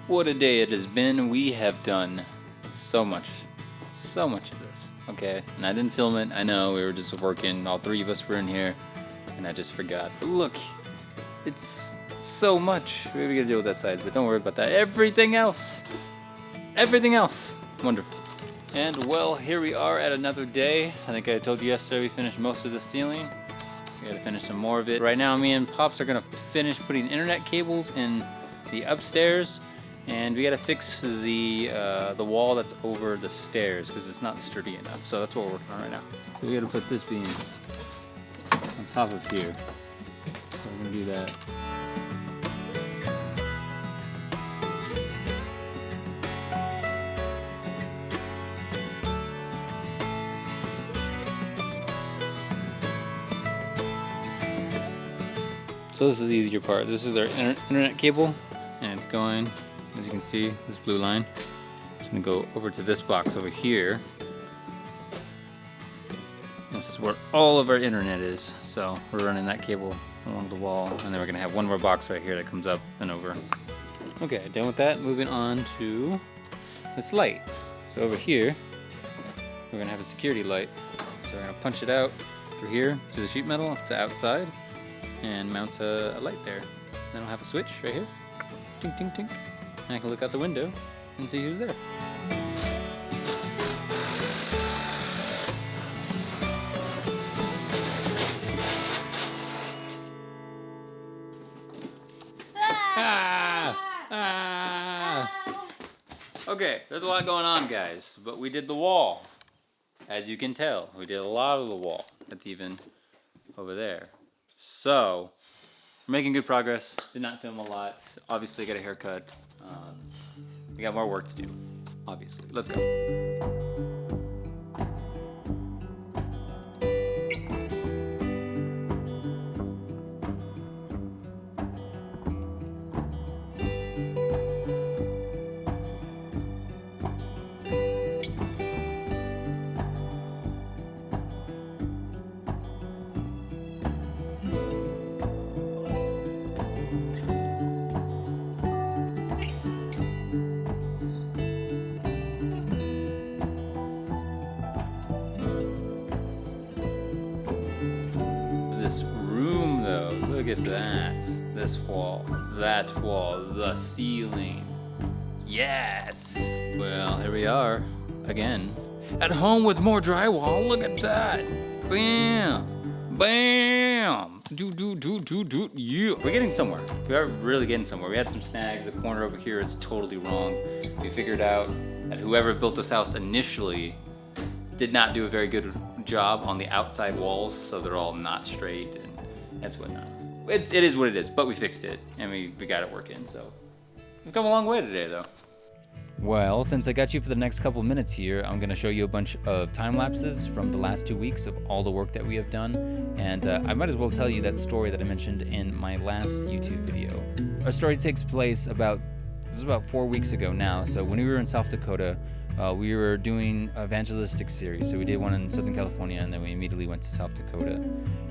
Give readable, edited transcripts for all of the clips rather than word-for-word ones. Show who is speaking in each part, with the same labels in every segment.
Speaker 1: What a day it has been. We have done so much of this. Okay, and I didn't film it. I know, we were just working. All three of us were in here, and I just forgot. But look, it's so much. We gotta deal with that side, but don't worry about that. Everything else, wonderful. And well, here we are at another day. I think I told you yesterday we finished most of the ceiling. We gotta finish some more of it. Right now, me and Pops are gonna finish putting internet cables in the upstairs, and we gotta fix the wall that's over the stairs because it's not sturdy enough. So that's what we're working on right now. So we gotta put this beam on top of here. So we're gonna do that. So this is the easier part. This is our internet cable, and it's going, as you can see, this blue line. It's gonna go over to this box over here. This is where all of our internet is. So we're running that cable along the wall, and then we're gonna have one more box right here that comes up and over. Okay, done with that. Moving on to this light. So over here, we're gonna have a security light. So we're gonna punch it out through here to the sheet metal to outside, and mount a light there. Then I'll have a switch right here. Tink, tink, tink. And I can look out the window and see who's there. Okay, there's a lot going on, guys, but we did the wall. As you can tell, we did a lot of the wall. It's even over there. So, we're making good progress. Did not film a lot. Obviously, got a haircut. We got more work to do, obviously. Let's go. This room though, look at that. This wall, that wall, the ceiling. Yes! Well, here we are, again. At home with more drywall, look at that! Bam! Bam! Yeah. We're getting somewhere. We are really getting somewhere. We had some snags. The corner over here is totally wrong. We figured out that whoever built this house initially did not do a very good job on the outside walls, so they're all not straight, and that's whatnot. It is what it is, but we fixed it, and we got it working, so we've come a long way today, though. Well, since I got you for the next couple minutes here, I'm going to show you a bunch of time lapses from the last 2 weeks of all the work that we have done, and I might as well tell you that story that I mentioned in my last YouTube video. Our story takes place about 4 weeks ago now. So when we were in South Dakota, we were doing evangelistic series. So we did one in Southern California, and then we immediately went to South Dakota.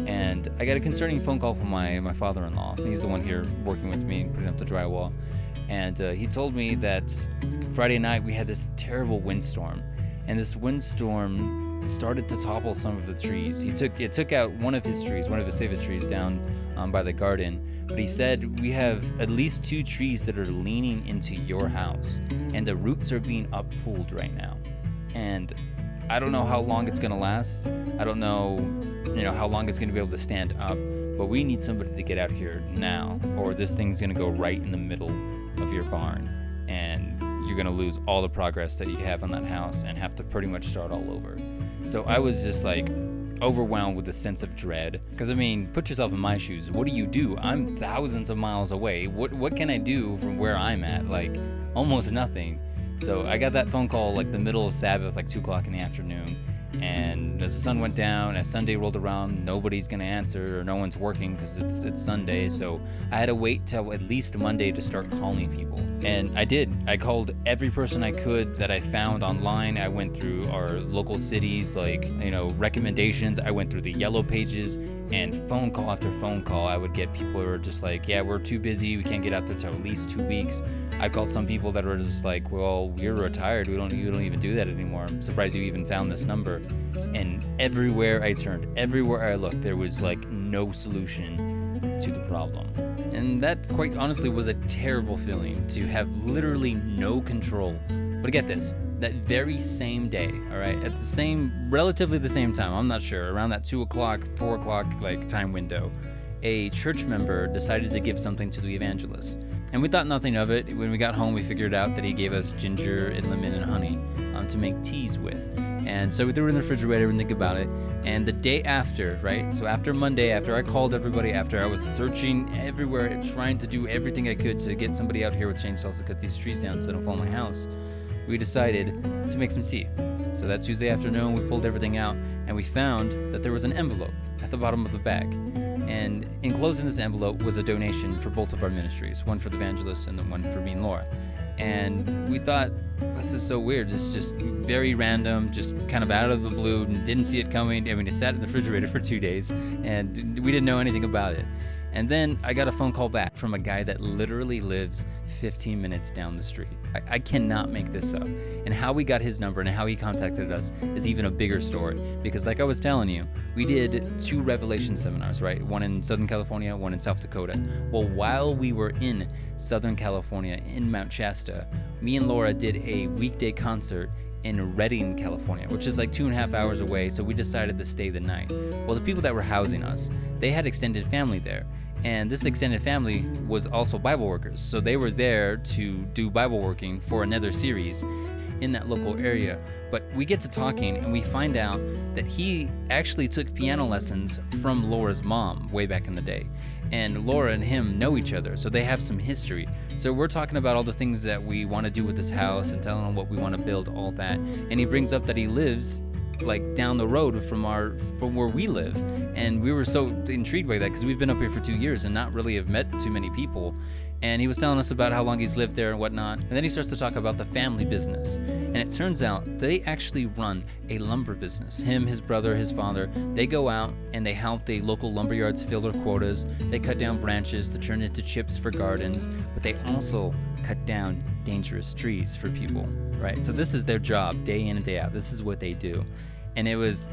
Speaker 1: And I got a concerning phone call from my father-in-law. He's the one here working with me and putting up the drywall. And he told me that Friday night we had this terrible windstorm. And this windstorm started to topple some of the trees. It took out one of his trees, one of his favorite trees down by the garden. But he said, we have at least 2 trees that are leaning into your house, and the roots are being uppulled right now. And I don't know how long it's gonna last. I don't know, how long it's gonna be able to stand up, but we need somebody to get out here now, or this thing's gonna go right in the middle of your barn, and you're gonna lose all the progress that you have on that house and have to pretty much start all over. So I was just like overwhelmed with a sense of dread, because put yourself in my shoes. What do? I'm thousands of miles away. What can I do from where I'm at? Like almost nothing. So I got that phone call like the middle of Sabbath, like 2 o'clock in the afternoon. And as the sun went down, as Sunday rolled around, nobody's gonna answer, or no one's working because it's Sunday. So I had to wait till at least Monday to start calling people. And I did. I called every person I could that I found online. I went through our local cities, recommendations. I went through the yellow pages, And phone call after phone call, I would get people who were just like, yeah, we're too busy. We can't get out there till at least 2 weeks. I called some people that were just like, well, we're retired. You don't even do that anymore. I'm surprised you even found this number. And everywhere I turned, everywhere I looked, there was like no solution to the problem. And that quite honestly was a terrible feeling, to have literally no control. But get this. That very same day, all right, at relatively the same time, I'm not sure, around that 2 o'clock, 4 o'clock like time window, a church member decided to give something to the evangelist. And we thought nothing of it. When we got home, we figured out that he gave us ginger and lemon and honey to make teas with. And so we threw it in the refrigerator and think about it. And the day after, right, so after Monday, after I called everybody, after I was searching everywhere, trying to do everything I could to get somebody out here with chainsaws to cut these trees down so they don't fall in my house, we decided to make some tea. So that Tuesday afternoon, we pulled everything out, and we found that there was an envelope at the bottom of the bag. And enclosed in this envelope was a donation for both of our ministries, one for the evangelist and the one for me and Laura. And we thought, this is so weird. This is just very random, just kind of out of the blue, and didn't see it coming. I mean, it sat in the refrigerator for 2 days, and we didn't know anything about it. And then I got a phone call back from a guy that literally lives 15 minutes down the street. I cannot make this up. And how we got his number and how he contacted us is even a bigger story. Because like I was telling you, we did 2 Revelation seminars, right? One in Southern California, one in South Dakota. Well, while we were in Southern California, in Mount Shasta, me and Laura did a weekday concert in Redding, California, which is like 2.5 hours away, so we decided to stay the night. Well, the people that were housing us, they had extended family there. And this extended family was also Bible workers. So they were there to do Bible working for another series in that local area. But we get to talking and we find out that he actually took piano lessons from Laura's mom way back in the day. And Laura and him know each other, so they have some history. So we're talking about all the things that we want to do with this house and telling him what we want to build, all that. And he brings up that he lives like down the road from where we live, and we were so intrigued by that because we've been up here for 2 years and not really have met too many people. And he was telling us about how long he's lived there and whatnot. And then he starts to talk about the family business. And it turns out they actually run a lumber business. Him, his brother, his father, they go out and they help the local lumber yards fill their quotas. They cut down branches to turn into chips for gardens, but they also cut down dangerous trees for people, right? So this is their job day in and day out. This is what they do. And it was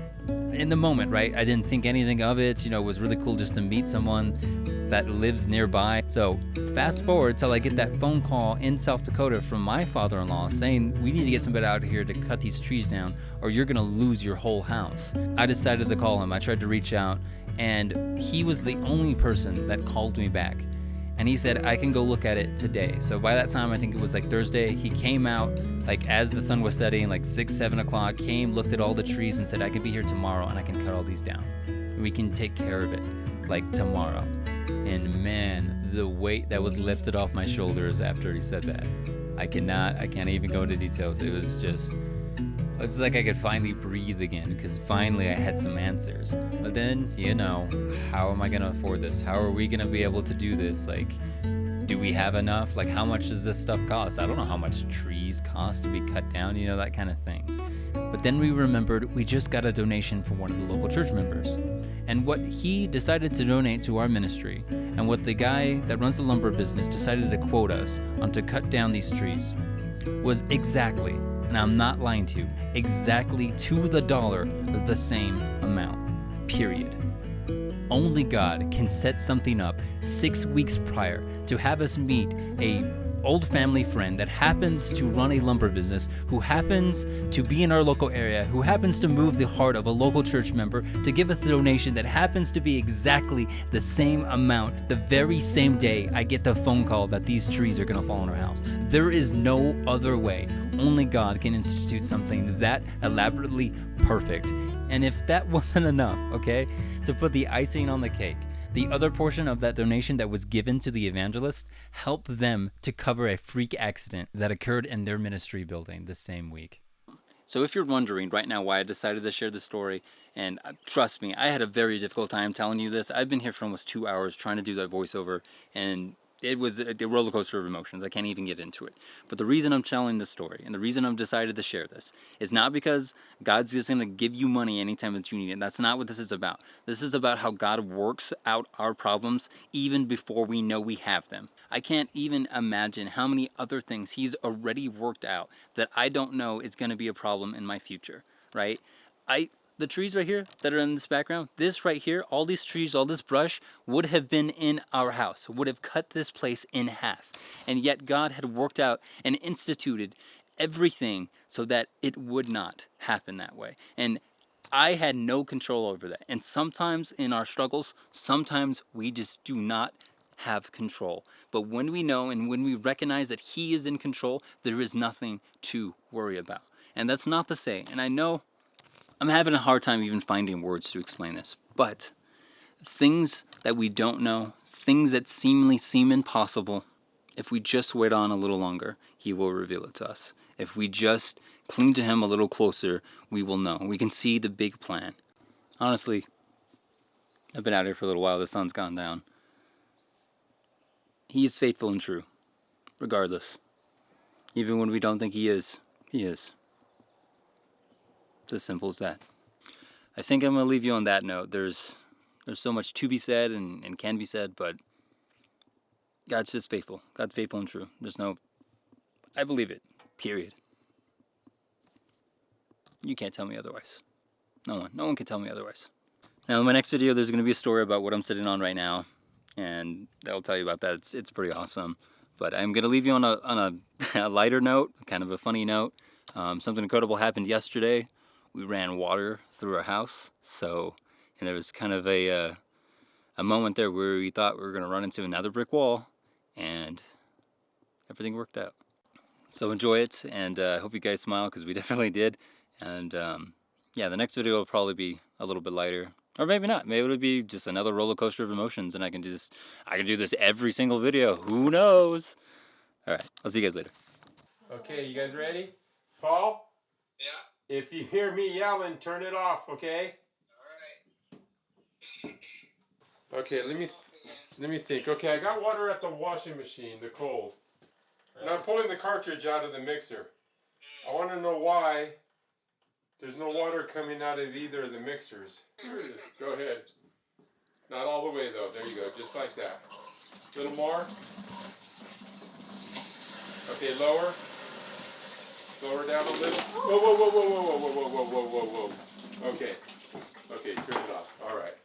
Speaker 1: in the moment, right? I didn't think anything of it. It was really cool just to meet someone that lives nearby. So fast forward till I get that phone call in South Dakota from my father-in-law saying, we need to get somebody out here to cut these trees down or you're gonna lose your whole house. I decided to call him. I tried to reach out and he was the only person that called me back. And he said, I can go look at it today. So by that time, I think it was like Thursday, he came out like as the sun was setting, like 6, 7 o'clock, came, looked at all the trees and said, I can be here tomorrow and I can cut all these down. We can take care of it like tomorrow. And man, the weight that was lifted off my shoulders after he said that. I can't even go into details. It was just, it's like I could finally breathe again because finally I had some answers. But then, how am I going to afford this? How are we going to be able to do this? Like, do we have enough? Like, how much does this stuff cost? I don't know how much trees cost to be cut down, that kind of thing. But then we remembered we just got a donation from one of the local church members. And what he decided to donate to our ministry, and what the guy that runs the lumber business decided to quote us on to cut down these trees, was exactly, and I'm not lying to you, exactly to the dollar the same amount, period. Only God can set something up 6 weeks prior to have us meet a old family friend that happens to run a lumber business, who happens to be in our local area, who happens to move the heart of a local church member to give us a donation that happens to be exactly the same amount. The very same day I get the phone call that these trees are gonna fall on our house. There is no other way. Only God can institute something that elaborately perfect. And if that wasn't enough, okay, to put the icing on the cake, the other portion of that donation that was given to the evangelist helped them to cover a freak accident that occurred in their ministry building the same week. So if you're wondering right now why I decided to share this story, and trust me, I had a very difficult time telling you this. I've been here for almost 2 hours trying to do that voiceover, and it was a roller coaster of emotions. I can't even get into it. But the reason I'm telling this story and the reason I've decided to share this is not because God's just going to give you money anytime that you need it. That's not what this is about. This is about how God works out our problems even before we know we have them. I can't even imagine how many other things He's already worked out that I don't know is going to be a problem in my future, right? The trees right here that are in this background, this right here, all these trees, all this brush would have been in our house, would have cut this place in half. And yet God had worked out and instituted everything so that it would not happen that way. And I had no control over that. And sometimes in our struggles, sometimes we just do not have control. But when we know and when we recognize that He is in control, there is nothing to worry about. And that's not to say, and I know I'm having a hard time even finding words to explain this, but things that we don't know, things that seemingly seem impossible, if we just wait on a little longer, He will reveal it to us. If we just cling to Him a little closer, we will know. We can see the big plan. Honestly, I've been out here for a little while. The sun's gone down. He is faithful and true, regardless. Even when we don't think He is, He is. It's as simple as that. I think I'm going to leave you on that note. There's so much to be said and can be said, but God's just faithful. God's faithful and true. I believe it, period. You can't tell me otherwise. No one can tell me otherwise. Now in my next video, there's going to be a story about what I'm sitting on right now, and I'll tell you about that. It's pretty awesome. But I'm going to leave you on a lighter note, kind of a funny note. Something incredible happened yesterday. We ran water through our house, and there was kind of a moment there where we thought we were going to run into another brick wall, and everything worked out. So enjoy it, and I hope you guys smile, because we definitely did. And yeah, the next video will probably be a little bit lighter, or maybe not. Maybe it'll be just another roller coaster of emotions, and I can do this every single video. Who knows? All right, I'll see you guys later.
Speaker 2: Okay, you guys ready? Paul?
Speaker 3: Yeah.
Speaker 2: If you hear me yelling, turn it off, okay?
Speaker 3: Alright.
Speaker 2: Okay, let me think. Okay, I got water at the washing machine, the cold. And I'm pulling the cartridge out of the mixer. I want to know why there's no water coming out of either of the mixers. Here it is. Go ahead. Not all the way though. There you go. Just like that. A little more. Okay, lower. Lower down a little. Whoa, whoa, whoa, whoa, whoa, whoa, whoa, whoa, whoa, whoa, whoa. Okay. Okay, turn it off. All right.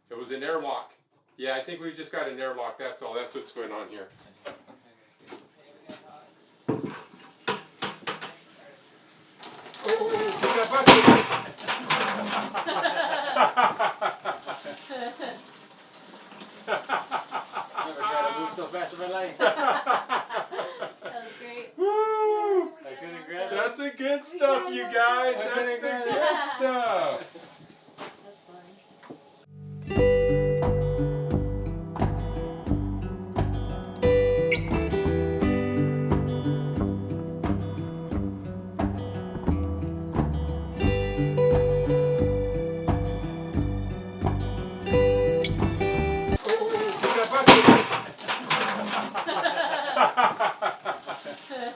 Speaker 2: It was an airlock. Yeah, I think we just got an airlock. That's all. That's what's going on here. Oh, get that bucket.
Speaker 4: Never tried to move so fast in my life.
Speaker 5: That was great.
Speaker 2: Woo!
Speaker 4: I couldn't grab it.
Speaker 2: That's the good stuff, you guys.
Speaker 4: I
Speaker 2: That's
Speaker 4: couldn't
Speaker 2: the
Speaker 4: grab
Speaker 2: good
Speaker 4: it.
Speaker 2: stuff.